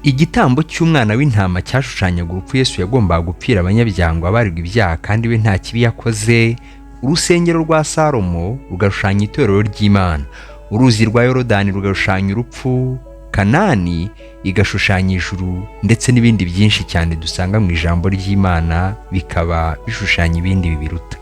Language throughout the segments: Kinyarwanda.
Igitambo cy'umwana w'intama cyashushanyaga urupfu Yesu yagombaga gupfira abanyabyaha ngo abarirwe ibyaha kandi we nta kibi yakoze. Urusengero rwa Salomo rugashushanya itorero ry'Imana. Uruzi rwa Yorodani rugashushanya urupfu. Kanani igashushanya ijuru, ndetse n'ibindi byinshi cyane dusanga mu ijambo ry'Imana bikaba bishushanya ibindi bibiruta.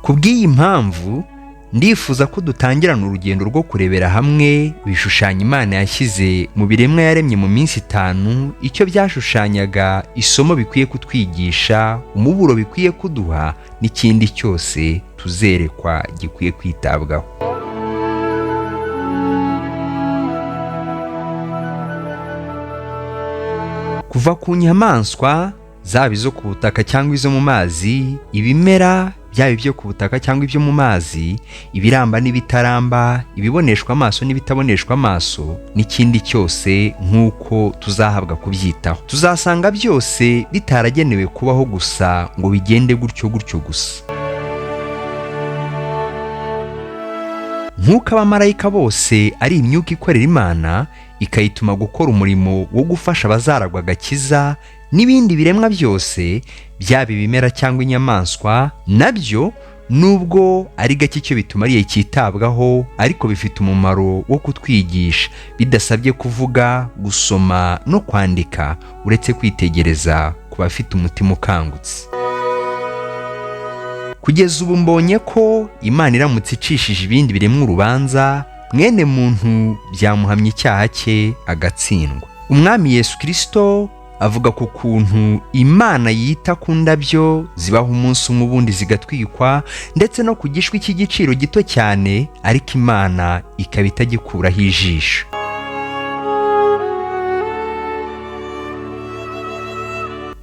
Kubw'iyi mpamvu ndifuza ko dutangirana urugendo rwo kurebera hamwe ibishushanyo Imana yashyize mu biremwa yaremye mu minsi 5, icyo byashushanyaga, isomo bikwiye kutwigisha, umuburo bikwiye kuduha, n'ikindi cyose tuzerekwa gikwiye kwitabwaho. Kuva ku nyamaswa, zaba izo ku butaka cyangwa izo mu mazi, ibimera byaba ibyo ku butaka cyangwa ibyo mu mazi, ibiramba n'ibitaramba, ibiboneshwa amaso n'ibitaboneshwa amaso, n'ikindi cyose nk'uko tuzahabwa kubyitaho. Tuzasanga byose bitaragenewe kubaho gusa ngo bigende gutyo gutyo gusa. Nk'uko abamarayika bose ari imyuka ikorera Imana, ikayituma gukora umurimo wo gufasha abazaragwa agakiza, n'ibindi biremwa byose byaba ibimera cyangwa inyamaswa, nabyo nubwo ari gake icyo bitumariye cyitabwaho, ariko bifite umumaro wo kutwigisha, bidasabye kuvuga, gusoma no kwandika, uretse kwitegereza ku bafite umutima ukangutse. Kugeza ubu mbonye ko Imana iramutse icishije ibindi biremwa urubanza, mwene muntu byamuhamya icyaha cye agatsindwa. Umwami Yesu Kristo avuga ku kuntu Imana yita ku ndabyo zibaho umunsi umwe ubundi zigatwikwa, ndetse no ku gishwi cy'igiciro gito cyane, ariko Imana ikaba itagikuraho ijisho.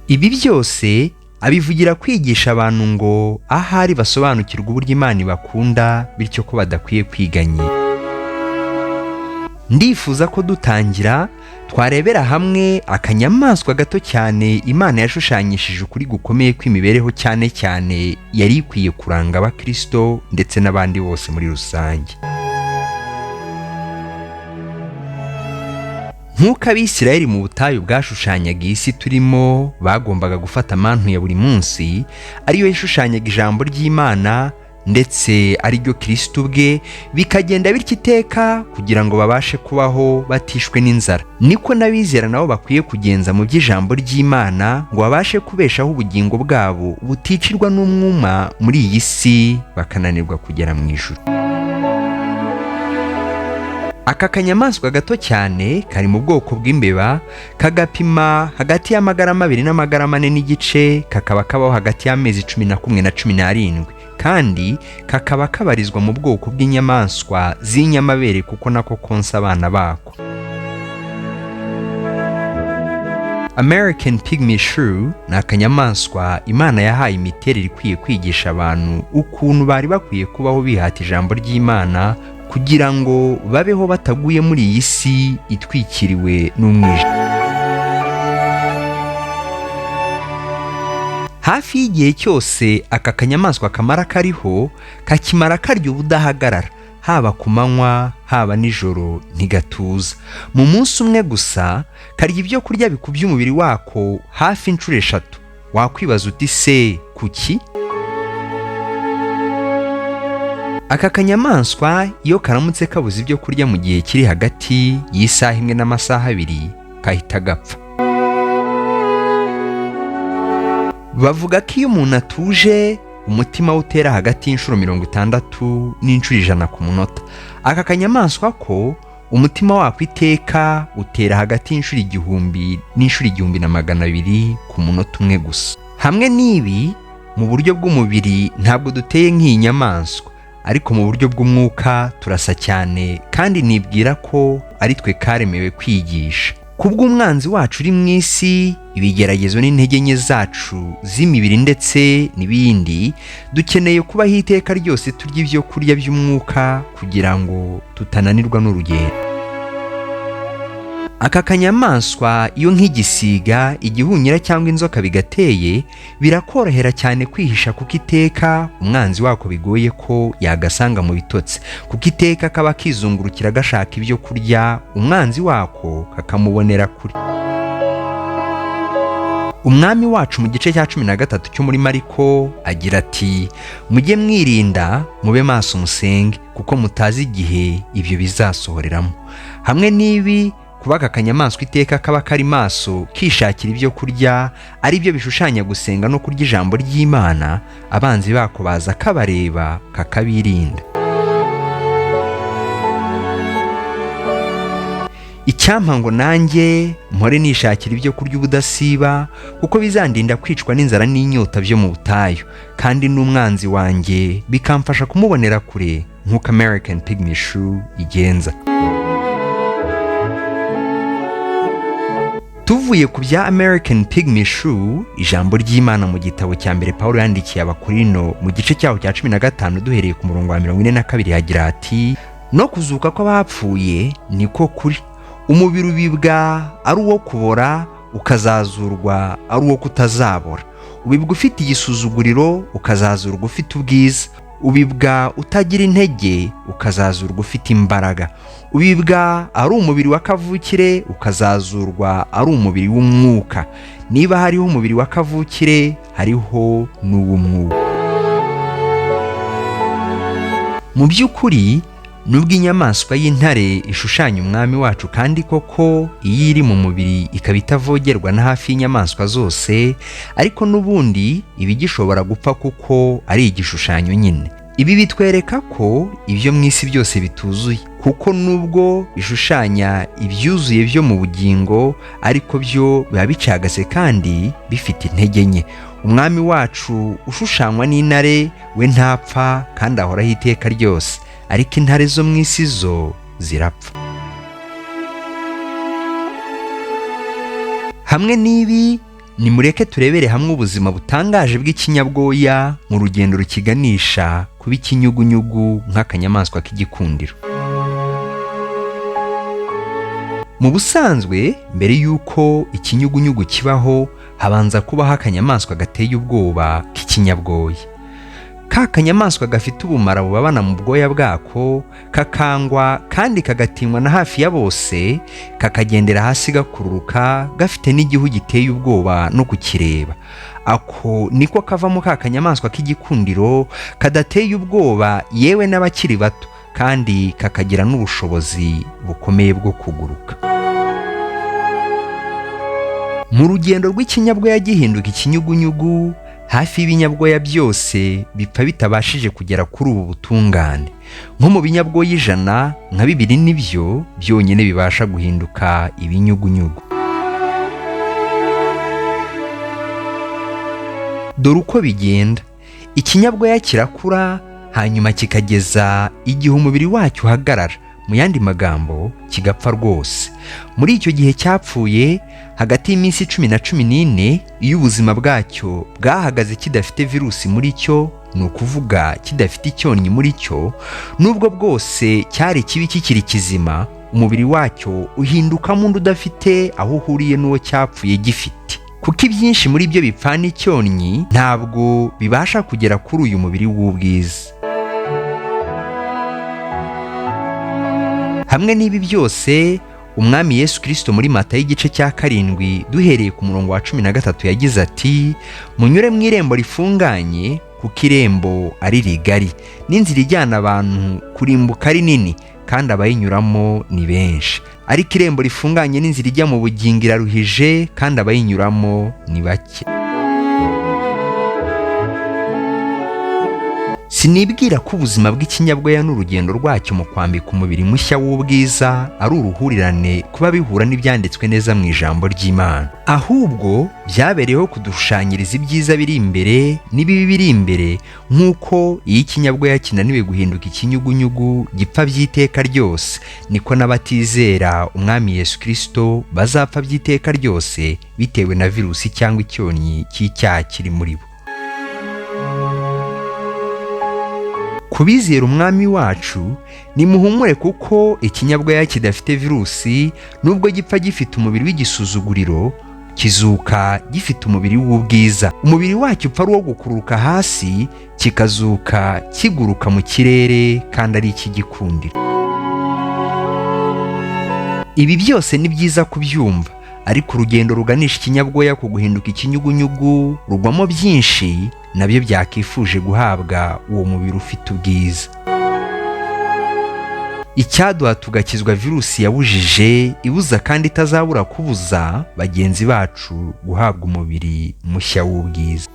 Ibi byose abivugira kwigisha abantu ngo ahari basobanukirwa uburyo Imana ibakunda, bityo ko badakwiye kwiganyira. Ndifuza ko dutangira twarebera hamwe akanyamaswa gato cyane Imana yashushanyishije ukuri gukomeye kw'imibereho, cyane cyane yari ikwiye kuranga abakristo ndetse n'abandi bose muri rusange. Nk'uko Abisirayeli mu butayu bwashushanyaga isi turimo, bagombaga gufata mantu ya buri munsi, ariyo yashushanyaga ijambo ry'Imana ndetse ari ryo Kristo ubwe, bikagenda bityo iteka kugira ngo babashe kubaho batishwe n'inzara. Niko n'abizera nabo bakwiye kugenza mu by'ijambo ry'Imana ngo babashe kubeshaho ubugingo bwabo buticirwa n'umwuma muri iyi si, bakananirwa kugera mu ijuru. Aka kanyamaswa gato cyane kari mu bwoko bw'imbeba, kagapima hagati y'amagarama 2 n'amagarama 4 n'igice, kakaba kabaho hagati y'amezi 11 na 17, kandi kakaba kabarizwa mu bwoko bw'inyamaswa z'inyamabere kuko nako konsa abana bako. American Pygmy Shrew ni akanyamaswa Imana yahaye imiterere ikwiye kwigisha abantu ukuntu bari bakwiye kubaho bihata ijambo ry'Imana, kugira ngo babeho bataguye muri iyi si itwikiriwe n'umwijima. Hafi y'igihe cyose aka kanyamaswa kamara kariho, kakimara karya ubudahagarara, haba ku manywa haba nijoro ntigatuza. Mu munsi umwe gusa karya ibyo kurya bikubye umubiri wako hafi inshuro 3. Wakwibaza uti se kuki? Aka kanyamaswa iyo karamutse kabuze ibyo kurya mu gihe kiri hagati y'isaha 1 n'amasaha 2, kahita gapfa. Bavuga ko iyo umuntu atuje, umutima utera hagati y'inshuro 60 n'inshuro 100 ku munota. Aka kanyamaswa ko umutima wako iteka utera hagati y'inshuro 1000 n'inshuro 1200 ku munota umwe gusa. Hamwe n'ibi, mu buryo bw'umubiri ntabwo duteye nk'iyi nyamaswa, ariko mu buryo bw'umwuka turasa cyane, kandi nibwira ko ari twe karemewe kwigisha. Kubw'umwanzi wacu uri mu isi, ibigeragezo n'intege nke zacu z'imibiri ndetse n'ibindi, dukeneye kubaho iteka ryose turya ibyo kurya by'umwuka kugira ngo tutananirwa n'urugendo. aka kanyamaswa iyo nk'igisiga, igihunyira cyangwa inzoka bigateye, birakorohera cyane kwihisha kuko iteka umwanzi wako bigoye ko yagasanga mu bitotsi, kuko iteka kaba kizungurukira gashaka ibyo kurya, umwanzi wako kakamubonera kure. Umwami wacu mu gice cya 13 cyo muri Mariko agira ati, mujye mwirinda, mube maso musenge, kuko mutazi igihe ibyo bizasohoreramo. Hamwe n'ibi, kuba aka kanyamaswa iteka kaba kari maso kishakira ibyo kurya, ari byo bishushanya gusenga no kurya ijambo ry'Imana, abanzi bako baza kabareba kakabirinda. Icyampa ngo nanjye mpore nishakira ibyo kurya ubudasiba, kuko bizandinda kwicwa n'inzara n'inyota byo mu butayu, kandi n'umwanzi wanjye bikamfasha kumubonera kure nk'uko American Pygmy Shrew igenza. Tuvuye ku bya American Pygmy Shrew, ijambo ry'Imana mu gitabo cya mbere Pawulo yandikiye Abakorino mu gice cyaho cya 15 duhereye ku murongo wa 42 hagira ati, no kuzuka kw'abapfuye niko kuri. Umubiri ubibwa ari uwo kubora, ukazazurwa ari uwo kutazabora. Ubibwa ufite igisuzuguriro, ukazazurwa ufite ubwiza. Ubibwa utagira intege, ukazazurwa ufite imbaraga. Ubibwa ari umubiri wa kavukire, ukazazurwa ari umubiri w'umwuka. Niba hariho umubiri wa kavukire, hariho n'uw'umwuka. Mu by'ukuri, nubwo inyamaswa y'intare ishushanya umwami wacu, kandi koko iyo iri mu mubiri ikaba itavogerwa na hafi y'inyamaswa zose, ariko n'ubundi iba igishobora gupfa kuko ari igishushanyo nyine. Ibi bitwereka ko ibyo mu isi byose bituzuye, kuko nubwo bishushanya ibyuzuye byo mu bugingo, ariko byo biba bicagase kandi bifite intege nke. Umwami wacu ushushanywa n'intare, we ntapfa kandi ahoraho iteka ryose, ariko intare zo mu isi zo zirapfa. Hamwe n'ibi, nimureke turebere hamwe ubuzima butangaje bw'ikinyabwoya mu rugendo rukiganisha kuba ikinyugunyugu nk'akanyamaswa k'igikundiro. Mu busanzwe, mbere y'uko ikinyugunyugu kibaho, habanza kubaho akanyamaswa gateye ubwoba k'ikinyabwoya. Ka kanyamaswa gafite ubumara bubabana mu bwoya bwako, kakangwa kandi kagatinywa na hafi ya bose, kakagendera hasi gakururuka, gafite n'igihu giteye ubwoba no kukireba. Ako niko kavamo ka kanyamaswa k'igikundiro, kadateye ubwoba yewe n'abakiri bato, kandi kakagira n'ubushobozi bukomeye bwo kuguruka. Mu rugendo rw'ikinyabwoya gihinduka ikinyugunyugu, hafi y'ibinyabwoya byose bipfa bitabashije kugera kuri ubu butungane. Nko mu binyabwoya 100, nka 2 nibyo byonyine bibasha guhinduka ibinyugunyugu. Dore uko bigenda. Ikinyabwoya kirakura, hanyuma kikageza igihe umubiri wacyo uhagarara, mu yandi magambo kigapfa rwose. Muri icyo gihe cyapfuye, hagati y'iminsi 10 na 14, iyo ubuzima bwacyo bwahagaze kidafite virusi muri cyo, ni ukuvuga kidafite icyonnyi muri cyo, nubwo bwose cyari kibi kikiri kizima, umubiri wacyo uhindukamo undi udafite aho uhuriye n'uwo cyapfuye gifite. Kuko ibyinshi muri byo bipfana icyonnyi, ntabwo bibasha kugera kuri uyu mubiri w'ubwiza. Hamwe n'ibi byose, Umwami Yesu Kristo muri Matayo igice cya 7 duhereye ku murongo wa 13 yagize ati, munyure mu irembo rifunganye, kuko irembo ari rigari, n'inzira ijyana abantu kurimbuka ari nini, kandi abayinyuramo ni benshi. Ariko irembo rifunganye n'inzira ijya mu bugingo iraruhije, kandi abayinyuramo ni bake. Sinibwira ko ubuzima bw'ikinyabwoya n'urugendo rwacyo mu kwambika umubiri mushya w'ubwiza ari uruhurirane kuba bihura n'ibyanditswe neza mu ijambo ry'Imana. Ahubwo byabereyeho kudushushanyiriza ibyiza biri imbere n'ibibi biri imbere, nk'uko iyo ikinyabwoya kinaniwe guhinduka ikinyugunyugu gipfa by'iteka ryose, niko n'abatizera Umwami Yesu Kristo bazapfa by'iteka ryose bitewe na virusi cyangwa icyonnyi cy'icyaha kiri muri bo. ku bizera umwami wacu nimuhumure, kuko ikinyabwoya kidafite virusi nubwo gipfa gifite umubiri w'igisuzuguriro, kizuka gifite umubiri w'ubwiza. Umubiri wacyo upfa ari uwo gukururuka hasi, kikazuka kiguruka mu kirere kandi ari icy'igikundiro. Ibi byose ni byiza kubyumva, ariko urugendo ruganisha ikinyabwoya ku guhinduka ikinyugunyugu rugwamo byinshi nabyo byakifuje guhabwa uwo mubiri ufite ubwiza. Icyaduha tugakizwa virusi yabujije, ibuza kandi itazabura kubuza bagenzi bacu guhabwa umubiri mushya w'ubwiza.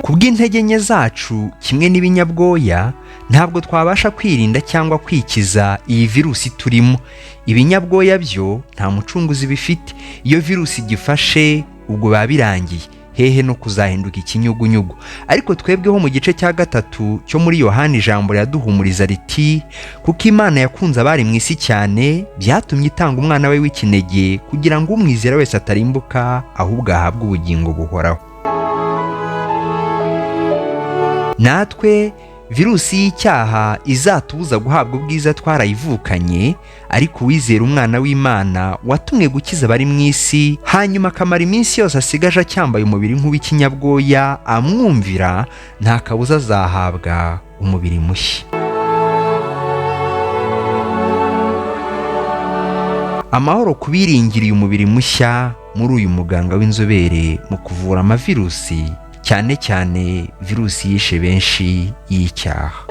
Kubw'intege nke zacu kimwe n'ibinyabwoya, ntabwo twabasha kwirinda cyangwa kwikiza iyi virusi turimo. Ibinyabwoya byo nta mucunguzi bifite. Iyo virusi igifashe ubwo biba birangiye, hehe no kuzahinduka ikinyugunyugu. Ariko twebweho mu gice cya 3 cyo muri Yohana ijambo riraduhumuriza riti, kuko Imana yakunze abari mu isi cyane, byatumye itanga umwana we w'ikinege, kugira ngo umwizera wese atarimbuka, ahubwo ahabwe ubugingo buhoraho. Natwe virusi y'icyaha izatubuza guhabwa ubwiza twarayivukanye, ariko uwizera umwana w'Imana watumwe gukiza abari mu isi, hanyuma akamara iminsi yose asigaje acyambaye umubiri nk'uw'ikinyabwoya amwumvira, nta kabuza azahabwa umubiri mushya. Amahoro kubiringiriye umubiri mushya muri uyu muganga w'inzobere mu kuvura amavirusi, cyane cyane virusi yishe benshi y'icyaha.